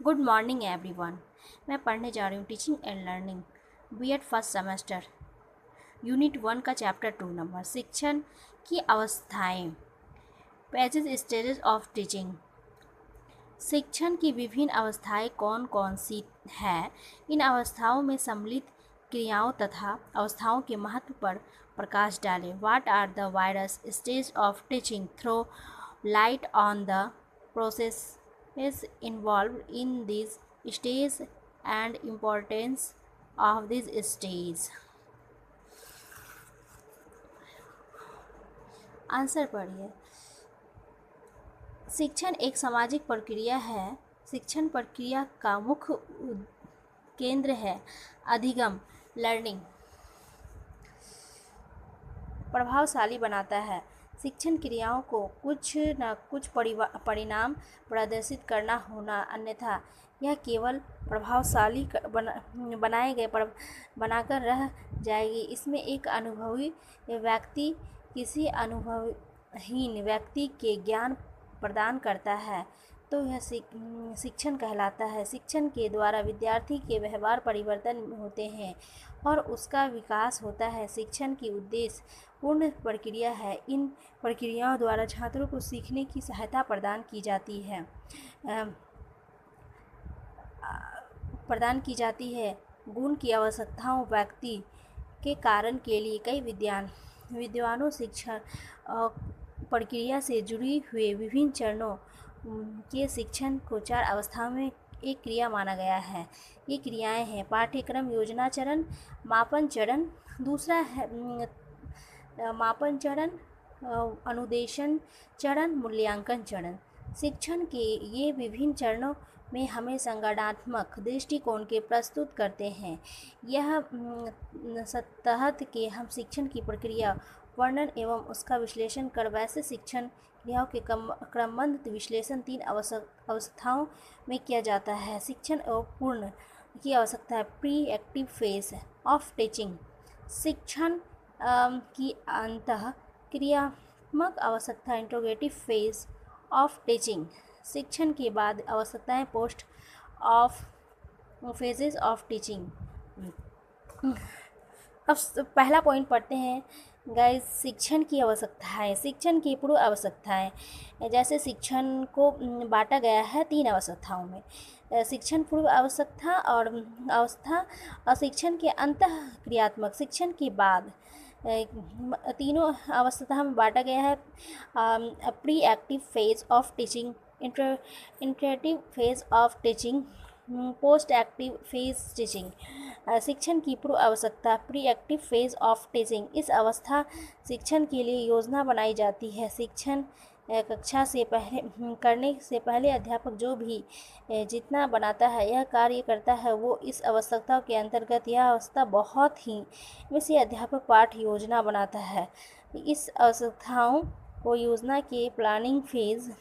Good morning everyone. मैं पढ़ने जा रही हूँ teaching and learning B Ed first semester unit 1 का चैप्टर 2 नंबर शिक्षण की अवस्थाएं। Pages stages of teaching. शिक्षण की विभिन्न अवस्थाएं कौन कौन सी हैं? इन अवस्थाओं में सम्मिलित क्रियाओं तथा अवस्थाओं के महत्व पर प्रकाश डालें। What are the various stage of teaching? Throw light on the process is involved in this stage and importance of this stage। Answer पढ़िए। शिक्षण एक सामाजिक प्रक्रिया है। शिक्षण प्रक्रिया का मुख्य केंद्र है अधिगम, लर्निंग। प्रभावशाली बनाता है। शिक्षण क्रियाओं को कुछ न कुछ परिणाम प्रदर्शित करना होना, अन्यथा यह केवल प्रभावशाली बनाए गए बनाकर रह जाएगी। इसमें एक अनुभवी व्यक्ति किसी अनुभवहीन व्यक्ति के ज्ञान प्रदान करता है तो यह शिक्षण कहलाता है। शिक्षण के द्वारा विद्यार्थी के व्यवहार परिवर्तन होते हैं और उसका विकास होता है। शिक्षण की उद्देश्य पूर्ण प्रक्रिया है। इन प्रक्रियाओं द्वारा छात्रों को सीखने की सहायता प्रदान की जाती है। गुण की आवश्यकताओं व्यक्ति के कारण के लिए कई विद्वानों शिक्षण प्रक्रिया से जुड़ी हुए विभिन्न चरणों के शिक्षण को 4 अवस्थाओं में एक क्रिया माना गया है। ये क्रियाएं हैं पाठ्यक्रम योजना चरण, मापन चरण, दूसरा है मापन चरण, अनुदेशन चरण, मूल्यांकन चरण। शिक्षण के ये विभिन्न चरणों में हमें संगठनात्मक दृष्टिकोण के प्रस्तुत करते हैं। यह तहत के हम शिक्षण की प्रक्रिया वर्णन एवं उसका विश्लेषण कर वैसे शिक्षण क्रियाओं के क्रमबद्ध विश्लेषण 3 अवस्थाओं में किया जाता है। शिक्षण एवं पूर्ण की आवश्यकता है pre active phase of teaching. शिक्षण की अंतः क्रियात्मक आवश्यकता इंट्रोगेटिव फेज ऑफ टीचिंग। शिक्षण के बाद आवश्यकताएं post of phases of teaching. अब पहला पॉइंट पढ़ते हैं गाइस, शिक्षण की आवश्यकताएं। शिक्षण की पूर्व आवश्यकताएं, जैसे शिक्षण को बांटा गया है 3 आवश्यकताओं में। शिक्षण पूर्व आवश्यकता और अवस्था और शिक्षण के अंतः क्रियात्मक। शिक्षण के बाद तीनों अवस्था में बांटा गया है। Pre active phase of teaching, interactive phase of teaching, post active phase teaching. शिक्षण की पूर्व आवश्यकता pre active phase of teaching. इस अवस्था शिक्षण के लिए योजना बनाई जाती है। शिक्षण कक्षा से करने से पहले अध्यापक जो भी जितना बनाता है यह कार्य करता है वो इस आवश्यकता के अंतर्गत। यह अवस्था बहुत ही वैसे अध्यापक पाठ योजना बनाता है। इस आवश्यकताओं को योजना के प्लानिंग फेज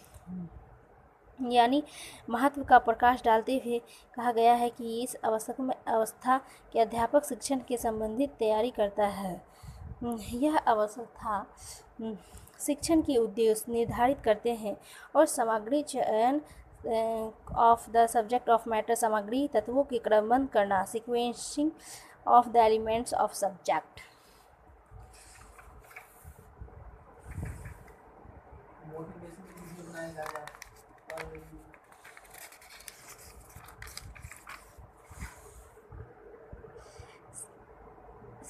यानी महत्व का प्रकाश डालते हुए कहा गया है कि इस अवस्था के अध्यापक शिक्षण के संबंधित तैयारी करता है। यह अवस्था शिक्षण के उद्देश्य निर्धारित करते हैं और सामग्री चयन of the subject of matter, सामग्री तत्वों के क्रमबद्ध करना, sequencing of the elements of subject.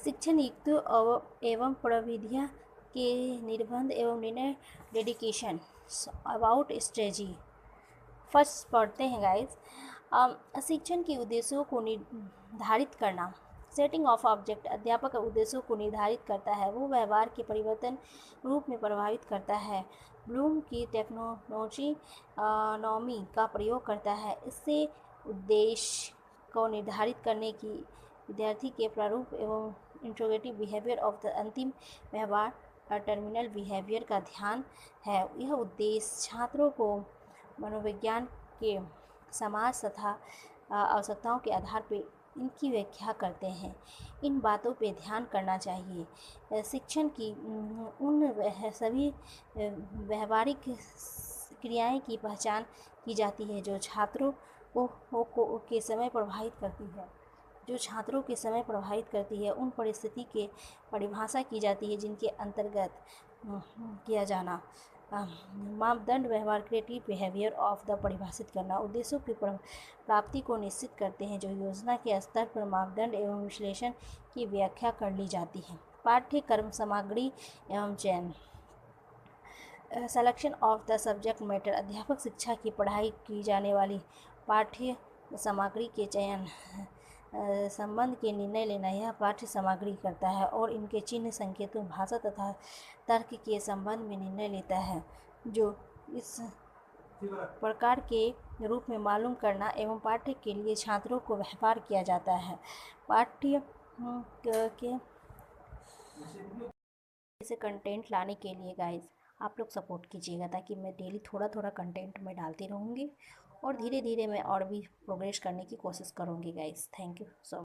शिक्षण युक्तियों एवं प्रविधियाँ के निबंध एवं निर्णय डेडिकेशन अबाउट स्ट्रेटजी। फर्स्ट पढ़ते हैं गाइस। शिक्षण के उद्देश्यों को निर्धारित करना। Setting of object. अध्यापक उद्देश्यों को निर्धारित करता है, वो व्यवहार के परिवर्तन रूप में प्रभावित करता है। ब्लूम की टेक्नोलॉजी नॉमी का प्रयोग करता है। इससे उद्देश्य को निर्धारित करने की विद्यार्थी के प्रारूप एवं इंट्रोगेटिव बिहेवियर ऑफ द अंतिम व्यवहार टर्मिनल बिहेवियर का ध्यान है। यह उद्देश्य छात्रों को मनोविज्ञान के समाज तथा आवश्यकताओं के आधार पर इनकी व्याख्या करते हैं। इन बातों पे ध्यान करना चाहिए। शिक्षण की उन सभी व्यवहारिक क्रियाएं की पहचान की जाती है जो छात्रों को के समय प्रभावित करती है, जो छात्रों के समय प्रभावित करती है। उन परिस्थिति के परिभाषा की जाती है जिनके अंतर्गत किया जाना। मापदंड व्यवहार क्रिएटिव बिहेवियर ऑफ द परिभाषित करना उद्देश्यों की प्राप्ति को निश्चित करते हैं जो योजना के स्तर पर मापदंड एवं विश्लेषण की व्याख्या कर ली जाती है। पाठ्यक्रम सामग्री एवं चयन selection of the subject matter अध्यापक शिक्षा की पढ़ाई की जाने वाली पाठ्य सामग्री के चयन संबंध के निर्णय लेना यह पाठ्य सामग्री करता है और इनके चिन्ह संकेतों भाषा तथा तर्क के संबंध में निर्णय लेता है जो इस प्रकार के रूप में मालूम करना एवं पाठ्य के लिए छात्रों को व्यवहार किया जाता है। पाठ्य के इसे कंटेंट लाने के लिए गाइस आप लोग सपोर्ट कीजिएगा ताकि मैं डेली थोड़ा थोड़ा कंटेंट में डालती रहूँगी और धीरे धीरे मैं और भी प्रोग्रेस करने की कोशिश करूँगी गाइस। Thank you so